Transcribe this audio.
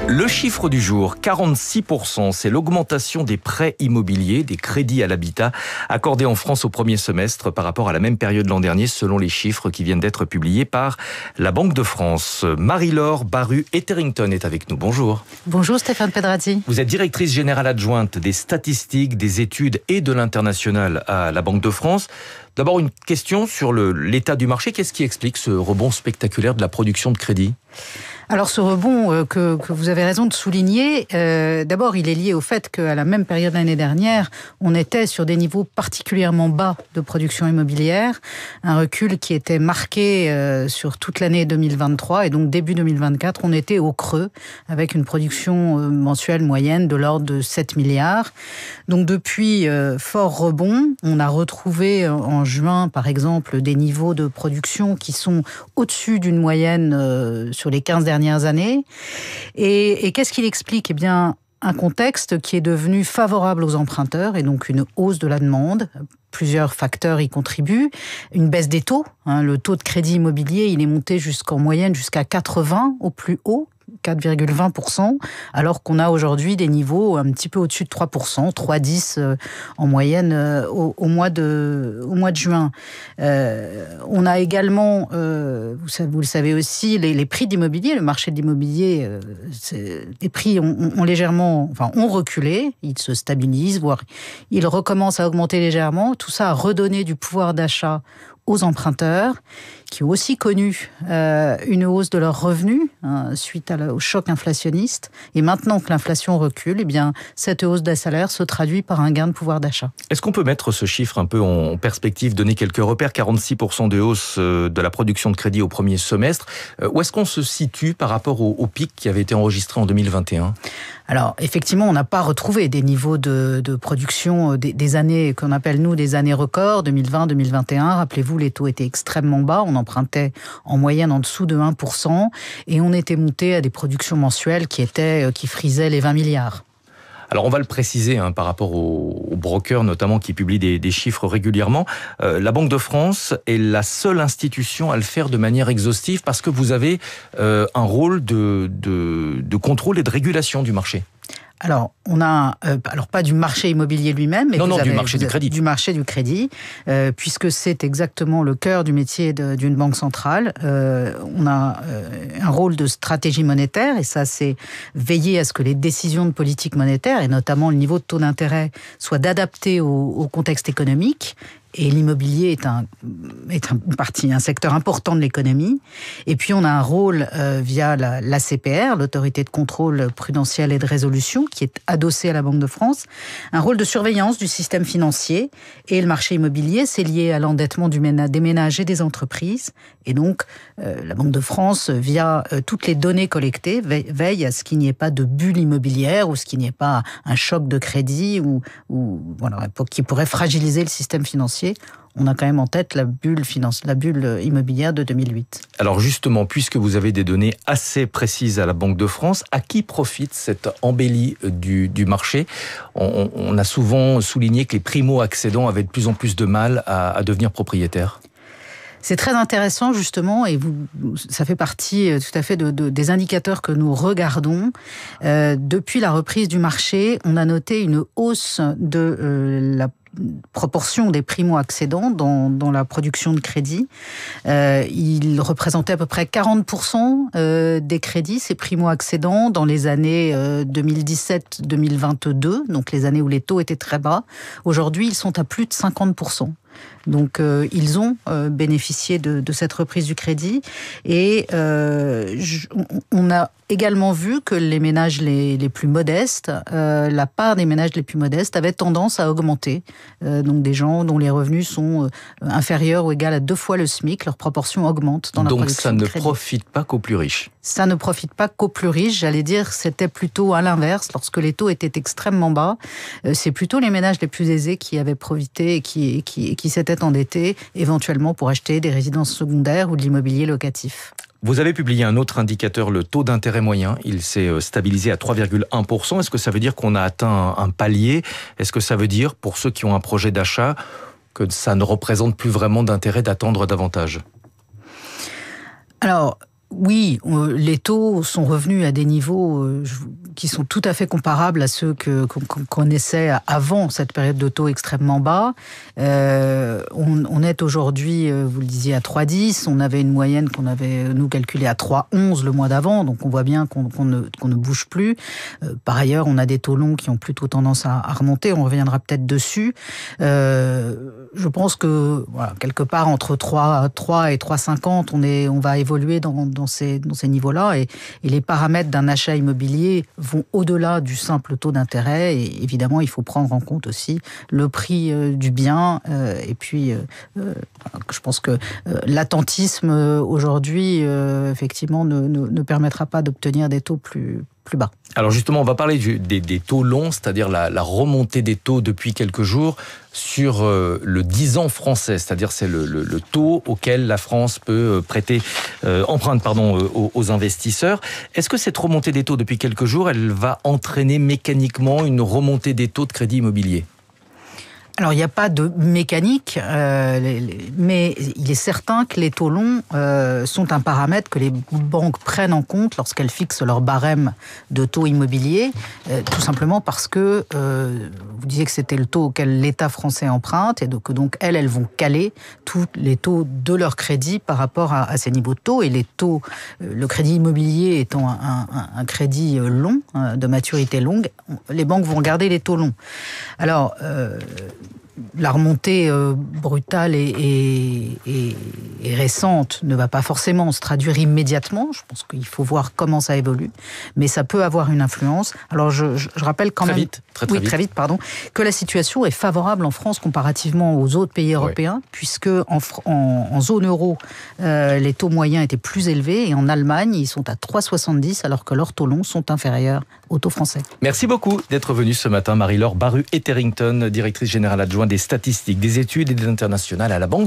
Le chiffre du jour, 46%, c'est l'augmentation des prêts immobiliers, des crédits à l'habitat accordés en France au premier semestre par rapport à la même période l'an dernier, selon les chiffres qui viennent d'être publiés par la Banque de France. Marie-Laure Baru-Etherington est avec nous. Bonjour. Bonjour Stéphane Pedrati. Vous êtes directrice générale adjointe des statistiques, des études et de l'international à la Banque de France. D'abord, une question sur l'état du marché. Qu'est-ce qui explique ce rebond spectaculaire de la production de crédit ? Alors ce rebond que vous avez raison de souligner, d'abord il est lié au fait qu'à la même période l'année dernière, on était sur des niveaux particulièrement bas de production immobilière, un recul qui était marqué sur toute l'année 2023 et donc début 2024, on était au creux avec une production mensuelle moyenne de l'ordre de 7 milliards. Donc depuis, fort rebond, on a retrouvé en juin par exemple des niveaux de production qui sont au-dessus d'une moyenne sur les 15 dernières années. Et qu'est-ce qu'il explique ? Eh bien, un contexte qui est devenu favorable aux emprunteurs et donc une hausse de la demande. Plusieurs facteurs y contribuent. Une baisse des taux. Le taux de crédit immobilier, il est monté jusqu'en moyenne jusqu'à 4,20 au plus haut. 4,20%, alors qu'on a aujourd'hui des niveaux un petit peu au-dessus de 3%, 3,10 en moyenne au mois de juin. On a également, vous le savez aussi, les prix d'immobilier, le marché de l'immobilier, les prix ont reculé, ils se stabilisent, voire ils recommencent à augmenter légèrement. Tout ça a redonné du pouvoir d'achat aux emprunteurs, qui ont aussi connu une hausse de leurs revenus suite au choc inflationniste. Et maintenant que l'inflation recule, eh bien, cette hausse des salaires se traduit par un gain de pouvoir d'achat. Est-ce qu'on peut mettre ce chiffre un peu en perspective, donner quelques repères, 46% de hausse de la production de crédit au premier semestre. Où est-ce qu'on se situe par rapport au pic qui avait été enregistré en 2021 ? Alors, effectivement, on n'a pas retrouvé des niveaux de production des années qu'on appelle, nous, des années records, 2020, 2021. Rappelez-vous, les taux étaient extrêmement bas. On empruntait en moyenne en dessous de 1%. Et on était monté à des productions mensuelles qui frisaient les 20 milliards. Alors on va le préciser par rapport aux brokers notamment qui publient des chiffres régulièrement. La Banque de France est la seule institution à le faire de manière exhaustive parce que vous avez un rôle de contrôle et de régulation du marché. Alors, on a, pas du marché immobilier lui-même, mais du marché du crédit. Du marché du crédit, puisque c'est exactement le cœur du métier d'une banque centrale. On a un rôle de stratégie monétaire, et ça, c'est veiller à ce que les décisions de politique monétaire, et notamment le niveau de taux d'intérêt, soient adaptés au contexte économique. Et l'immobilier est un secteur important de l'économie. Et puis, on a un rôle via l'ACPR, l'autorité de contrôle prudentiel et de résolution, qui est adossée à la Banque de France. Un rôle de surveillance du système financier. Et le marché immobilier, c'est lié à l'endettement des ménages et des entreprises. Et donc, la Banque de France, via toutes les données collectées, veille à ce qu'il n'y ait pas de bulle immobilière ou ce qu'il n'y ait pas un choc de crédit qui pourrait fragiliser le système financier. On a quand même en tête la bulle immobilière de 2008. Alors justement, puisque vous avez des données assez précises à la Banque de France, à qui profite cette embellie du marché ? On a souvent souligné que les primo-accédants avaient de plus en plus de mal à devenir propriétaires. C'est très intéressant justement, et ça fait partie tout à fait des indicateurs que nous regardons. Depuis la reprise du marché, on a noté une hausse de la proportion des primo-accédants dans la production de crédit. Il représentait à peu près 40% des crédits, ces primo-accédants, dans les années 2017-2022, donc les années où les taux étaient très bas. Aujourd'hui, ils sont à plus de 50%. Donc, ils ont bénéficié de cette reprise du crédit. Et on a également vu que les ménages les plus modestes, la part des ménages les plus modestes avait tendance à augmenter. Donc, des gens dont les revenus sont inférieurs ou égaux à 2 fois le SMIC, leur proportion augmente dans la production de crédit. Donc, ça ne profite pas qu'aux plus riches. Ça ne profite pas qu'aux plus riches. J'allais dire, c'était plutôt à l'inverse. Lorsque les taux étaient extrêmement bas, c'est plutôt les ménages les plus aisés qui avaient profité et qui s'étaient endettés, éventuellement pour acheter des résidences secondaires ou de l'immobilier locatif. Vous avez publié un autre indicateur, le taux d'intérêt moyen. Il s'est stabilisé à 3,1%. Est-ce que ça veut dire qu'on a atteint un palier ? Est-ce que ça veut dire, pour ceux qui ont un projet d'achat, que ça ne représente plus vraiment d'intérêt d'attendre davantage ? Alors, Oui, les taux sont revenus à des niveaux qui sont tout à fait comparables à ceux qu'on connaissait avant cette période de taux extrêmement bas. On est aujourd'hui, vous le disiez, à 3,10. On avait une moyenne qu'on avait, nous, calculée à 3,11 le mois d'avant. Donc on voit bien qu'on ne bouge plus. Par ailleurs, on a des taux longs qui ont plutôt tendance à remonter. On reviendra peut-être dessus. Je pense que voilà, quelque part entre 3 et 3,50, on va évoluer dans ces niveaux-là, et les paramètres d'un achat immobilier vont au-delà du simple taux d'intérêt, et évidemment il faut prendre en compte aussi le prix du bien, et puis je pense que l'attentisme aujourd'hui effectivement ne permettra pas d'obtenir des taux plus bas. Alors justement, on va parler des taux longs, c'est-à-dire la remontée des taux depuis quelques jours sur le 10 ans français, c'est-à-dire c'est le taux auquel la France peut emprunte aux investisseurs. Est-ce que cette remontée des taux depuis quelques jours, elle va entraîner mécaniquement une remontée des taux de crédit immobilier ? Alors, il n'y a pas de mécanique, mais il est certain que les taux longs sont un paramètre que les banques prennent en compte lorsqu'elles fixent leur barème de taux immobilier, tout simplement parce que vous disiez que c'était le taux auquel l'État français emprunte, et que donc elles vont caler tous les taux de leur crédit par rapport à ces niveaux de taux. Et les taux, le crédit immobilier étant un crédit long, de maturité longue, les banques vont garder les taux longs. Alors, la remontée brutale et récente ne va pas forcément se traduire immédiatement. Je pense qu'il faut voir comment ça évolue, mais ça peut avoir une influence. Alors je rappelle quand même très vite, que la situation est favorable en France comparativement aux autres pays européens, puisque en zone euro, les taux moyens étaient plus élevés, et en Allemagne, ils sont à 3,70 alors que leurs taux longs sont inférieurs aux taux français. Merci beaucoup d'être venue ce matin, Marie-Laure Baru-Etherington, directrice générale adjointe des statistiques, des études et des internationales à la Banque